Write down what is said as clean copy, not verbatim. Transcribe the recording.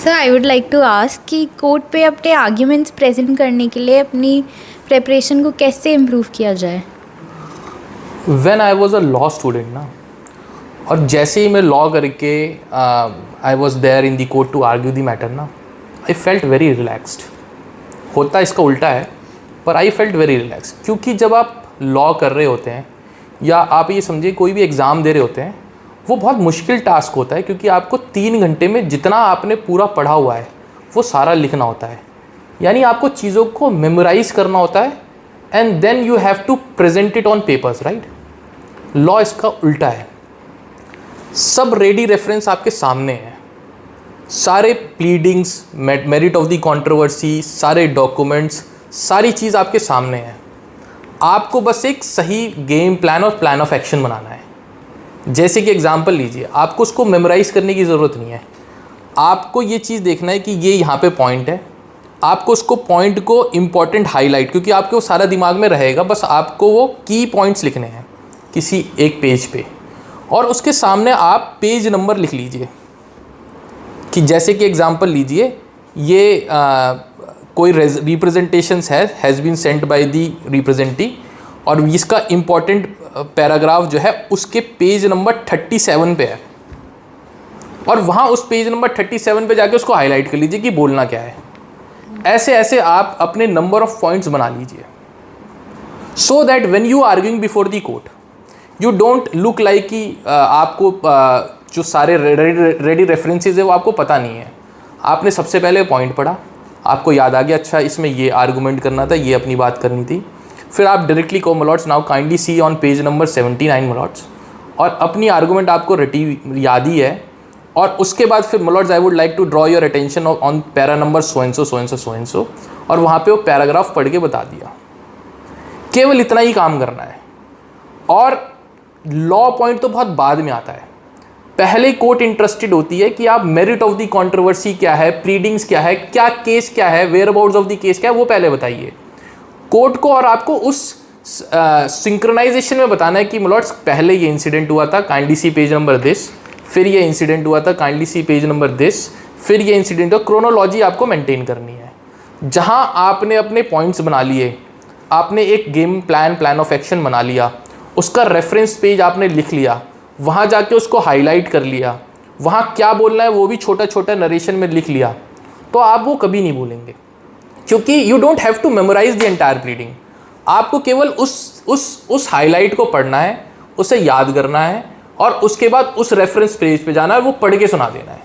Sir I would like to ask कि court पे अपने आर्ग्यूमेंट्स प्रेजेंट करने के लिए अपनी प्रिपरेशन को कैसे इम्प्रूव किया जाए? When I was a law student ना, और जैसे ही मैं लॉ करके I was there in the court to argue the matter ना, आई फेल्ट वेरी रिलैक्स्ड। होता इसका उल्टा है, पर आई फेल्ट वेरी रिलैक्स्ड, क्योंकि जब आप लॉ कर रहे होते हैं या आप ये समझिए कोई भी एग्ज़ाम दे रहे होते हैं, वो बहुत मुश्किल टास्क होता है, क्योंकि आपको 3 घंटे में जितना आपने पूरा पढ़ा हुआ है वो सारा लिखना होता है। यानी आपको चीज़ों को मेमोराइज करना होता है and then you have to present it on papers, right. Law इसका उल्टा है। सब रेडी रेफरेंस आपके सामने हैं, सारे pleadings, merit of the controversy, सारे डॉक्यूमेंट्स, सारी चीज़ आपके सामने है। आपको बस एक सही गेम प्लान और प्लान ऑफ एक्शन बनाना है। जैसे कि एग्जांपल लीजिए, आपको उसको मेमोराइज़ करने की ज़रूरत नहीं है। आपको ये चीज़ देखना है कि ये यहाँ पे पॉइंट है, आपको उसको पॉइंट को इम्पॉर्टेंट हाईलाइट, क्योंकि आपके वो सारा दिमाग में रहेगा, बस आपको वो की पॉइंट्स लिखने हैं किसी एक पेज पे, और उसके सामने आप पेज नंबर लिख लीजिए। कि जैसे कि एग्जांपल लीजिए, ये कोई representations has been sent by the representee, और इसका इम्पॉर्टेंट पैराग्राफ जो है उसके पेज नंबर 37 पे है, और वहाँ उस पेज नंबर 37 पे जाके उसको हाईलाइट कर लीजिए कि बोलना क्या है। ऐसे ऐसे आप अपने नंबर ऑफ पॉइंट्स बना लीजिए, so that when you arguing before the court you don't look like कि आपको जो सारे रेडी रेफरेंसेज है वो आपको पता नहीं है। आपने सबसे पहले पॉइंट पढ़ा, आपको याद आ गया, अच्छा इसमें ये आर्गूमेंट करना था, ये अपनी बात करनी थी। फिर आप डायरेक्टली को milords now kindly see on page number 79 milords, और अपनी आर्गूमेंट आपको रटी याद ही है। और उसके बाद फिर milords I would like to draw your attention on para number so and so, और वहाँ पे वो पैराग्राफ पढ़ के बता दिया। केवल इतना ही काम करना है, और लॉ पॉइंट तो बहुत बाद में आता है। पहले कोर्ट इंटरेस्टेड होती है कि आप मेरिट ऑफ द कंट्रोवर्सी क्या है, प्लीडिंग्स क्या है, क्या केस क्या है, whereabouts of the case क्या है, वो पहले बताइए कोर्ट को। और आपको उस सिंक्रोनाइजेशन में बताना है कि मलॉट्स पहले ये इंसिडेंट हुआ था, kindly C page number this, फिर ये इंसिडेंट हुआ था, kindly C page number this, फिर ये इंसिडेंट हुआ। क्रोनोलॉजी आपको मेंटेन करनी है। जहां आपने अपने पॉइंट्स बना लिए, आपने एक गेम प्लान ऑफ एक्शन बना लिया, उसका रेफरेंस पेज आपने लिख लिया, वहाँ जाके उसको हाईलाइट कर लिया, वहाँ क्या बोलना है वो भी छोटा छोटा नरेशन में लिख लिया, तो आप वो कभी नहीं भूलेंगे, क्योंकि you don't have to memorise the entire pleading. आपको केवल उस हाईलाइट को पढ़ना है, उसे याद करना है, और उसके बाद उस रेफरेंस पेज पे जाना है, वो पढ़ के सुना देना है।